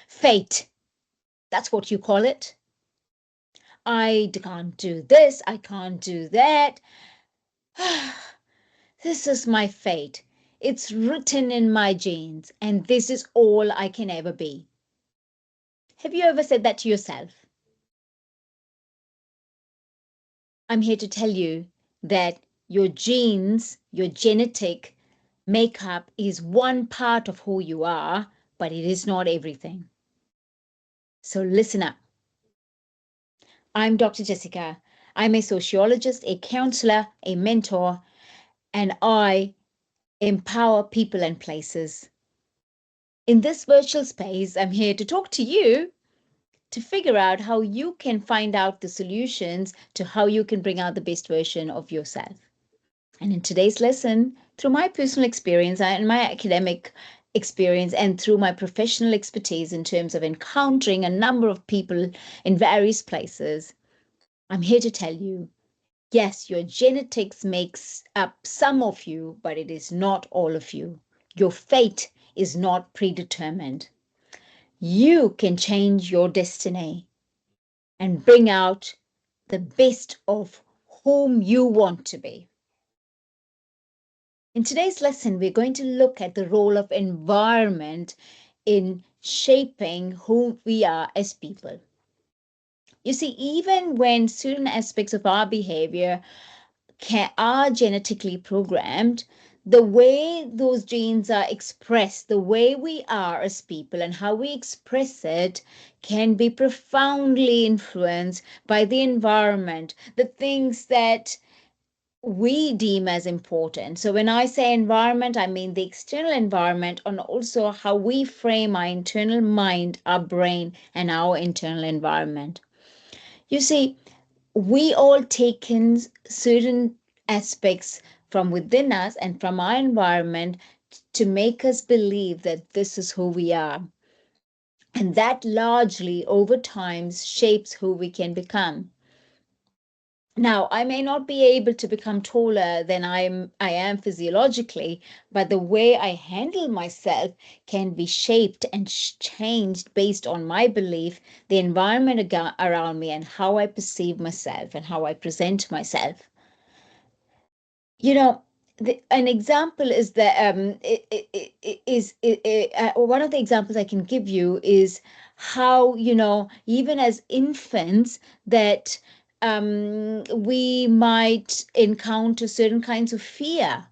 Fate, that's what you call it. I can't do this, I can't do that. This is my fate. It's written in my genes, and this is all I can ever be. Have you ever said that to yourself? I'm here to tell you that your genes, your genetic makeup is one part of who you are, but it is not everything. So listen up. I'm Dr. Jessica. I'm a sociologist, a counselor, a mentor, and I empower people and places. In this virtual space, I'm here to talk to you to figure out how you can find out the solutions to how you can bring out the best version of yourself. And in today's lesson, through my personal experience and my academic experience and through my professional expertise in terms of encountering a number of people in various places, I'm here to tell you, yes, your genetics makes up some of you, but it is not all of you. Your fate is not predetermined. You can change your destiny and bring out the best of whom you want to be. In today's lesson, we're going to look at the role of environment in shaping who we are as people. You see, even when certain aspects of our behavior are genetically programmed, the way those genes are expressed, the way we are as people and how we express it can be profoundly influenced by the environment, the things that we deem as important. So when I say environment, I mean the external environment and also how we frame our internal mind, our brain, and our internal environment. You see, we all take in certain aspects from within us and from our environment to make us believe that this is who we are. And that largely over time shapes who we can become. Now, I may not be able to become taller than I am physiologically, but the way I handle myself can be shaped and changed based on my belief, the environment around me, and how I perceive myself and how I present myself. You know, an example is that one of the examples I can give you is how, even as infants, that we might encounter certain kinds of fear.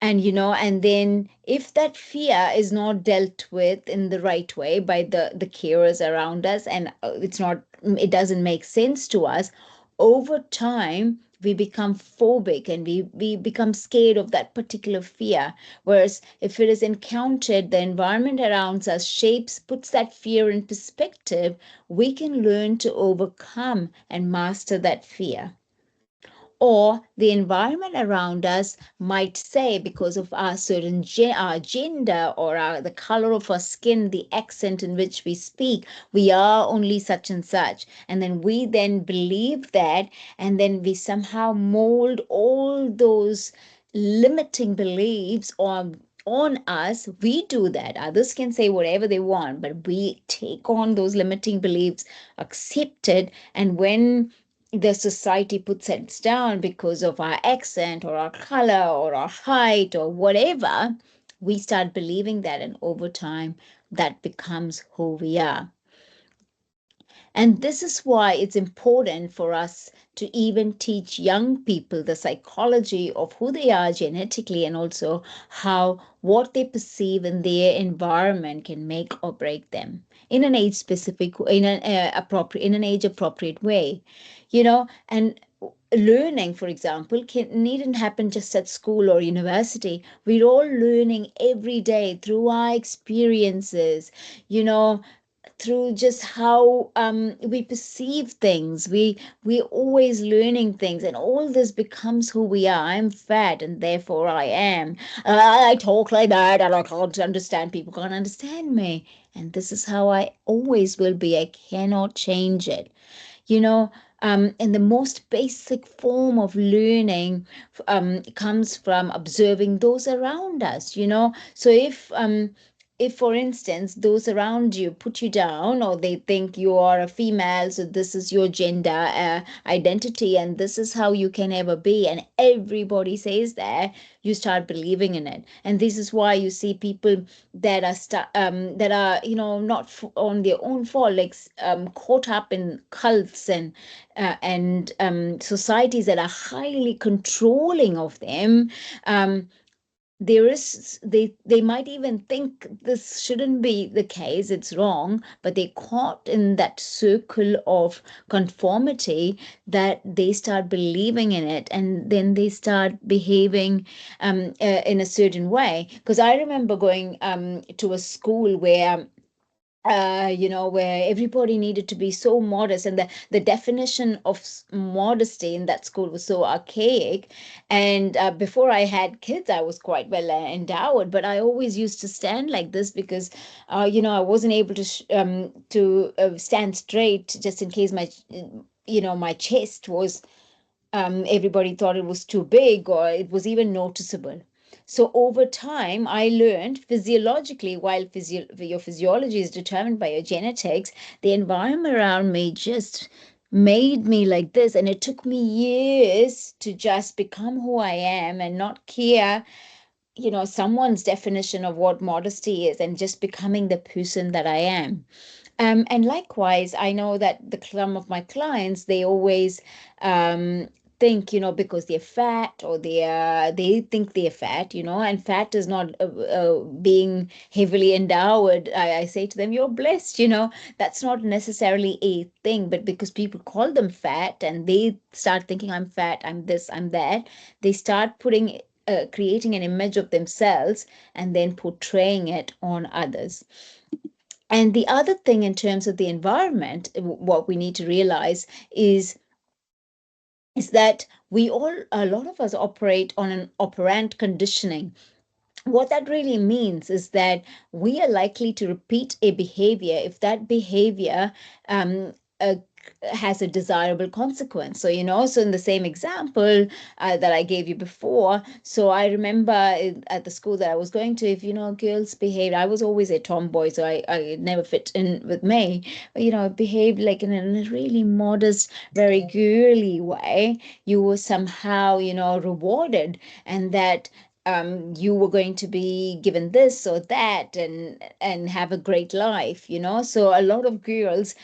And then if that fear is not dealt with in the right way by the carers around us, and it doesn't make sense to us, over time we become phobic and we become scared of that particular fear. Whereas if it is encountered, the environment around us puts that fear in perspective, we can learn to overcome and master that fear. Or the environment around us might say, because of our certain our gender or the color of our skin, the accent in which we speak, we are only such and such. And then we then believe that, and then we somehow mold all those limiting beliefs on us. We do that. Others can say whatever they want, but we take on those limiting beliefs, accept it, and when the society puts us down because of our accent or our color or our height or whatever, we start believing that, and over time, that becomes who we are. And this is why it's important for us to even teach young people the psychology of who they are genetically, and also how what they perceive in their environment can make or break them in an age specific, in an age appropriate way. And learning, for example, needn't happen just at school or university. We're all learning every day through our experiences, through just how we perceive things. We're always learning things, and all this becomes who we are. I'm fat, and therefore I am. I talk like that, and I can't understand. People can't understand me, and this is how I always will be. I cannot change it. And the most basic form of learning comes from observing those around us. So if if, for instance, those around you put you down, or they think you are a female, so this is your gender identity, and this is how you can ever be, and everybody says that, you start believing in it. And this is why you see people that are that are, not on their own fault, like caught up in cults and societies that are highly controlling of them. um, there is they might even think this shouldn't be the case, it's wrong, but they're caught in that circle of conformity, that they start believing in it, and then they start behaving in a certain way. Because I remember going to a school where where everybody needed to be so modest, and the definition of modesty in that school was so archaic. And before I had kids, I was quite well endowed, but I always used to stand like this because, I wasn't able to stand straight, just in case my chest was, everybody thought it was too big, or it was even noticeable. So over time, I learned physiologically, while your physiology is determined by your genetics, the environment around me just made me like this. And it took me years to just become who I am and not care, someone's definition of what modesty is, and just becoming the person that I am. And likewise, I know that some of my clients, they always think, because they're fat, or they think they're fat, and fat is not being heavily endowed. I say to them, you're blessed, that's not necessarily a thing, but because people call them fat, and they start thinking, I'm fat, I'm this, I'm that, they start creating an image of themselves and then portraying it on others. And the other thing, in terms of the environment, what we need to realize is that a lot of us operate on an operant conditioning. What that really means is that we are likely to repeat a behavior if that behavior um, uh, has a desirable consequence. So, so in the same example that I gave you before, so I remember at the school that I was going to, if, girls behaved, I was always a tomboy, so I never fit in with me, but, behaved like in a really modest, very girly way, you were somehow, rewarded, and that you were going to be given this or that, and have a great life. So a lot of girls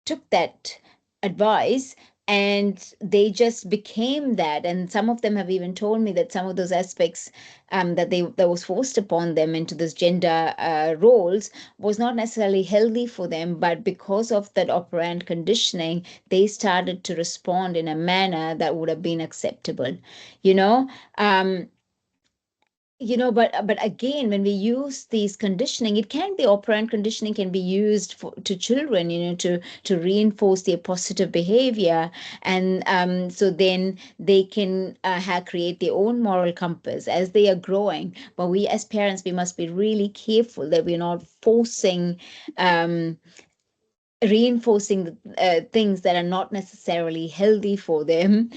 took that advice, and they just became that. And some of them have even told me that some of those aspects that was forced upon them into this gender roles was not necessarily healthy for them, but because of that operant conditioning, they started to respond in a manner that would have been acceptable you know um, but again, when we use these conditioning, it can be operant conditioning, can be used to children, to reinforce their positive behavior, and so then they can create their own moral compass as they are growing. But we, as parents, we must be really careful that we're not um, reinforcing things that are not necessarily healthy for them,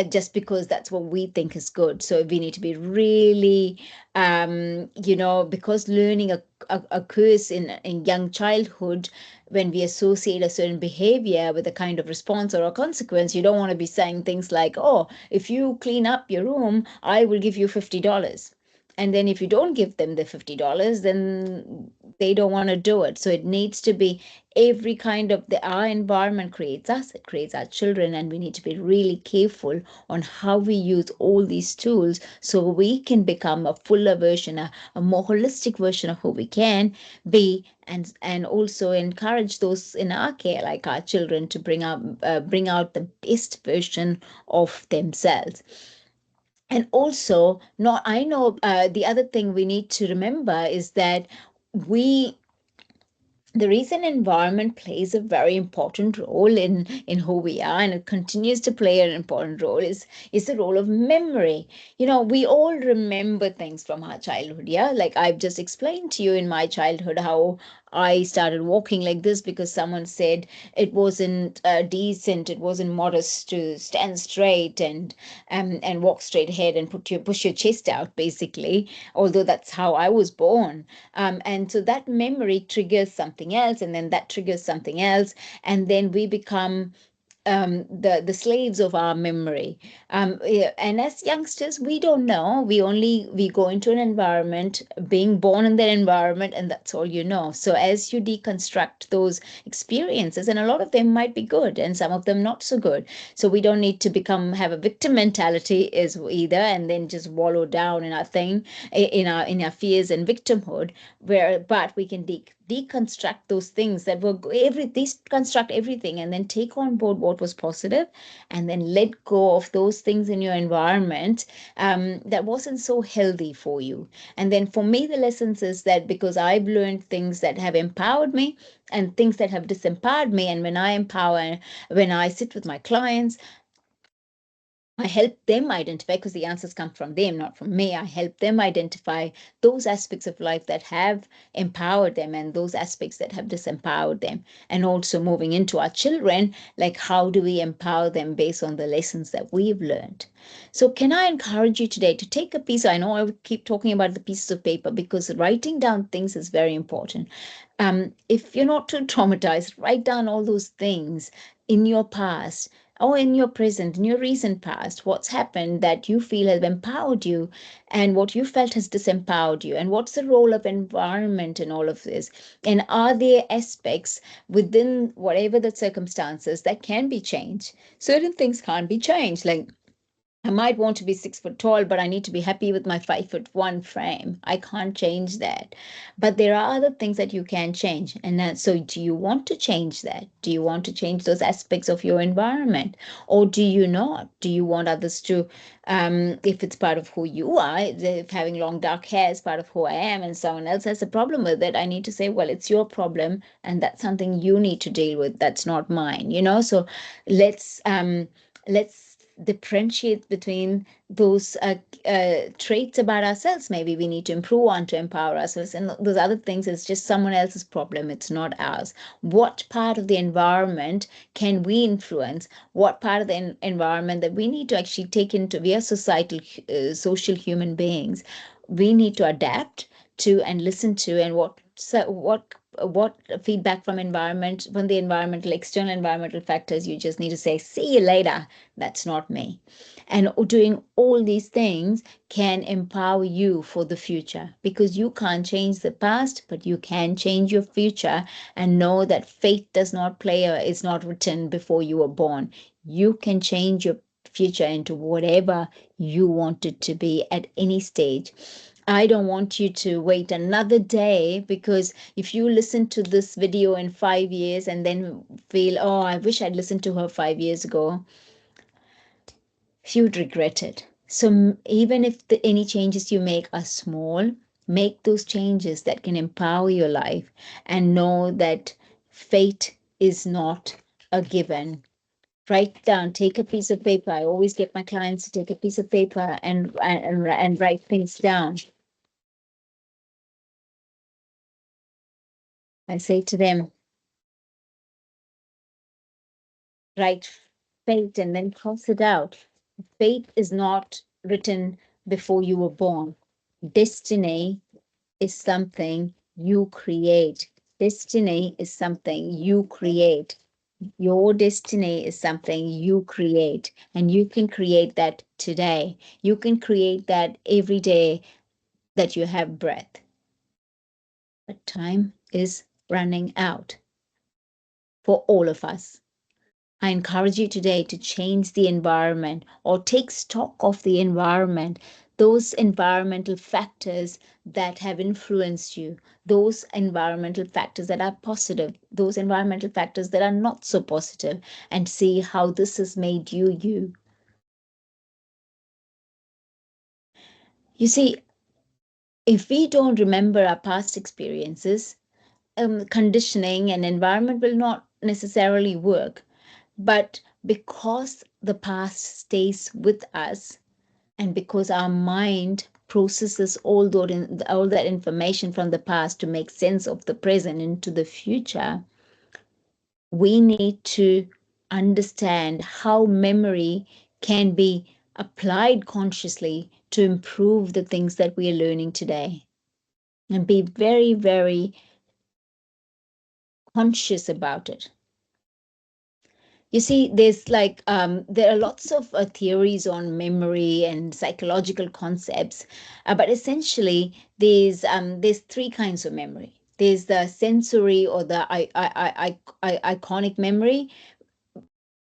just because that's what we think is good. So we need to be really, because learning occurs in young childhood, when we associate a certain behavior with a kind of response or a consequence, you don't want to be saying things like, oh, if you clean up your room, I will give you $50. And then if you don't give them the $50, then they don't want to do it. So it needs to be every kind of our environment creates us, it creates our children, and we need to be really careful on how we use all these tools, so we can become a fuller version, a more holistic version of who we can be, and also encourage those in our care, like our children, to bring out the best version of themselves. And also, not I know the other thing we need to remember is that we the reason environment plays a very important role in who we are, and it continues to play an important role, is the role of memory. We all remember things from our childhood. Yeah, like I've just explained to you, in my childhood, how I started walking like this because someone said it wasn't decent, it wasn't modest to stand straight and walk straight ahead and push your chest out, basically. Although that's how I was born, and so that memory triggers something else, and then that triggers something else, and then we become the slaves of our memory. Yeah, and as youngsters, we don't know. We go into an environment, being born in that environment, and that's all you know. So as you deconstruct those experiences, and a lot of them might be good, and some of them not so good. So we don't need to have a victim mentality is either, and then just wallow down in our thing, in our fears and victimhood. But we can deconstruct those things that were deconstruct everything and then take on board what was positive, and then let go of those things in your environment that wasn't so healthy for you. And then for me, the lessons is that because I've learned things that have empowered me and things that have disempowered me, and when I sit with my clients, I help them identify, because the answers come from them, not from me. I help them identify those aspects of life that have empowered them and those aspects that have disempowered them. And also moving into our children, like how do we empower them based on the lessons that we've learned? So, can I encourage you today to take a piece? I know I would keep talking about the pieces of paper because writing down things is very important. If you're not too traumatized, write down all those things in your past or in your present, in your recent past, what's happened that you feel has empowered you and what you felt has disempowered you, and what's the role of environment in all of this, and are there aspects within whatever the circumstances that can be changed? Certain things can't be changed, like I might want to be 6 foot tall, but I need to be happy with my 5'1" frame. I can't change that. But there are other things that you can change. And so, do you want to change that? Do you want to change those aspects of your environment? Or do you not? Do you want others to, if it's part of who you are, if having long dark hair is part of who I am and someone else has a problem with it, I need to say, well, it's your problem and that's something you need to deal with. That's not mine, So let's differentiate between those traits about ourselves. Maybe we need to improve on to empower ourselves, and those other things is just someone else's problem. It's not ours. What part of the environment can we influence? What part of the environment that we need to actually take into? We are social human beings. We need to adapt to and listen to, and what feedback from the environmental external environmental factors, you just need to say, see you later, that's not me. And doing all these things can empower you for the future, because you can't change the past, but you can change your future. And know that fate does not play or is not written before you were born. You can change your future into whatever you want it to be at any stage. I don't want you to wait another day, because if you listen to this video in 5 years and then feel, oh, I wish I'd listened to her 5 years ago, you'd regret it. So even if any changes you make are small, make those changes that can empower your life, and know that fate is not a given. Write down, take a piece of paper. I always get my clients to take a piece of paper and write things down. I say to them, write fate and then cross it out. Fate is not written before you were born. Destiny is something you create. Destiny is something you create. Your destiny is something you create, and you can create that today. You can create that every day that you have breath. But time is running out for all of us. I encourage you today to change the environment, or take stock of the environment, those environmental factors that have influenced you, those environmental factors that are positive, those environmental factors that are not so positive, and see how this has made you you. You see, if we don't remember our past experiences, conditioning and environment will not necessarily work. But because the past stays with us, and because our mind processes all that information from the past to make sense of the present into the future, we need to understand how memory can be applied consciously to improve the things that we are learning today, and be very, very conscious about it. You see, there are lots of theories on memory and psychological concepts, but essentially there's three kinds of memory. There's the sensory or the iconic memory.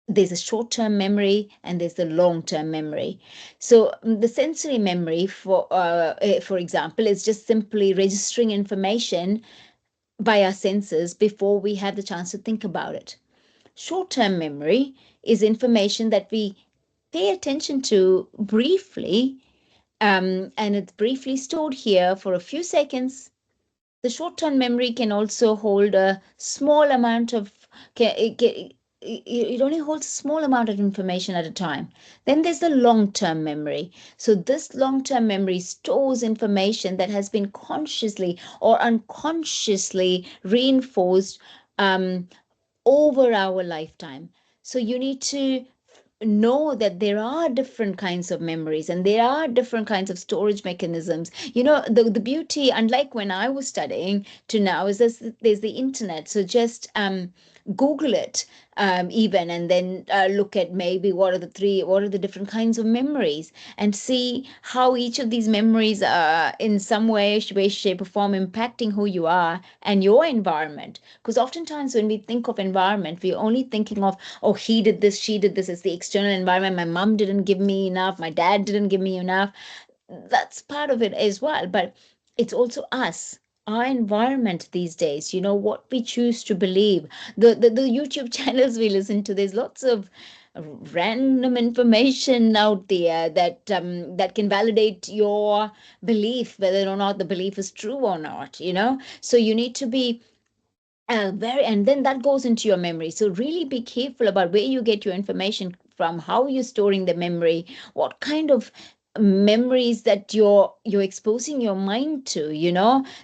There's a short-term memory and there's the long-term memory. So the sensory memory, for example, is just simply registering information by our senses before we have the chance to think about it. Short-term memory is information that we pay attention to briefly, and it's briefly stored here for a few seconds. The short-term memory can also hold a small amount of, it only holds a small amount of information at a time. Then there's the long-term memory. So this long-term memory stores information that has been consciously or unconsciously reinforced over our lifetime. So you need to know that there are different kinds of memories and there are different kinds of storage mechanisms. The beauty, unlike when I was studying to now, is there's the internet. So just Google it, even, and then look at maybe what are the different kinds of memories, and see how each of these memories are in some way, shape, or form impacting who you are and your environment. Because oftentimes when we think of environment, we're only thinking of, oh, he did this, she did this. It's the external environment. My mom didn't give me enough. My dad didn't give me enough. That's part of it as well. But it's also us, our environment these days, what we choose to believe, the YouTube channels we listen to. There's lots of random information out there that can validate your belief, whether or not the belief is true or not. So you need to be and then that goes into your memory. So really be careful about where you get your information from, how you're storing the memory, what kind of memories that you're exposing your mind to,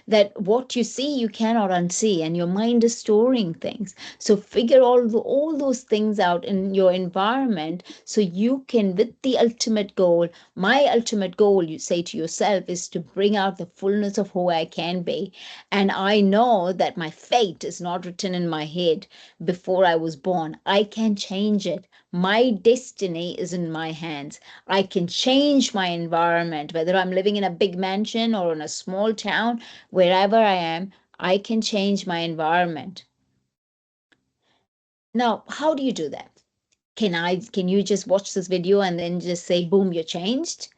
that what you see you cannot unsee, and your mind is storing things. So figure all those things out in your environment, so you can, with the ultimate goal, my ultimate goal, you say to yourself, is to bring out the fullness of who I can be. And I know that my fate is not written in my head before I was born. I can change it. My destiny is in my hands. I can change my environment, whether I'm living in a big mansion or in a small town, wherever I am, I can change my environment. Now, how do you do that? Can you just watch this video and then just say, boom, you're changed?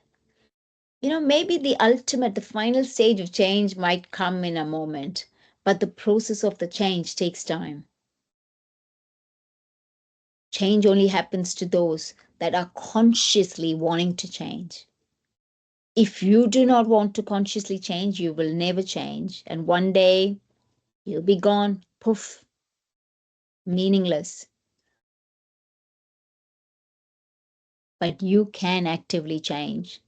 Maybe the final stage of change might come in a moment, but the process of the change takes time. Change only happens to those that are consciously wanting to change. If you do not want to consciously change, you will never change. And one day you'll be gone, poof, meaningless. But you can actively change.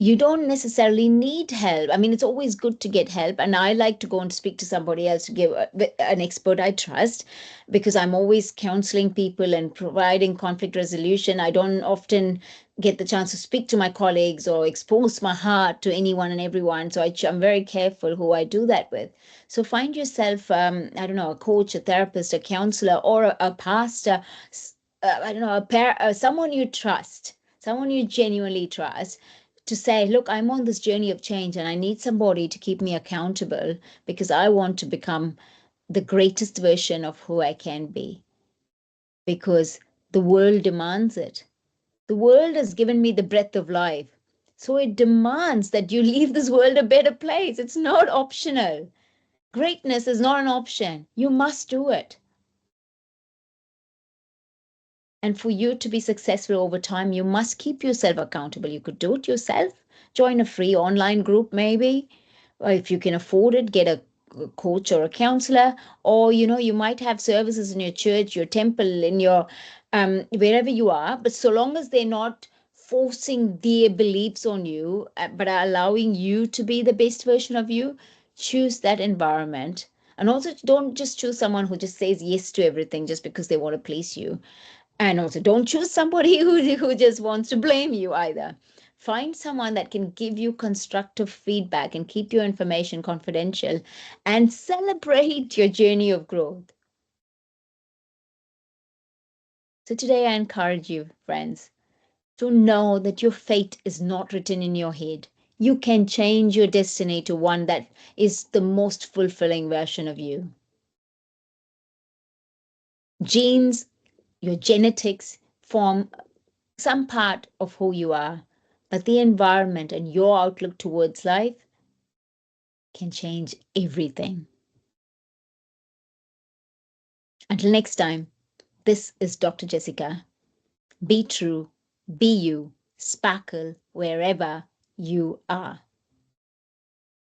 You don't necessarily need help. I mean, it's always good to get help. And I like to go and speak to somebody else, to give an expert I trust, because I'm always counseling people and providing conflict resolution. I don't often get the chance to speak to my colleagues or expose my heart to anyone and everyone. So I'm very careful who I do that with. So find yourself, I don't know, a coach, a therapist, a counselor, or a pastor, I don't know, someone you trust, someone you genuinely trust, to say, look, I'm on this journey of change and I need somebody to keep me accountable, because I want to become the greatest version of who I can be, because the world demands it. The world has given me the breath of life. So it demands that you leave this world a better place. It's not optional. Greatness is not an option. You must do it. And for you to be successful over time, you must keep yourself accountable. You could do it yourself, join a free online group maybe, or if you can afford it, get a coach or a counselor, or you might have services in your church, your temple, in your wherever you are, but so long as they're not forcing their beliefs on you, but are allowing you to be the best version of you, choose that environment. And also, don't just choose someone who just says yes to everything just because they want to please you. And also, don't choose somebody who just wants to blame you either. Find someone that can give you constructive feedback and keep your information confidential and celebrate your journey of growth. So, today I encourage you, friends, to know that your fate is not written in your head. You can change your destiny to one that is the most fulfilling version of you. Genes, your genetics form some part of who you are, but the environment and your outlook towards life can change everything. Until next time, this is Dr. Jessica. Be true, be you, sparkle wherever you are.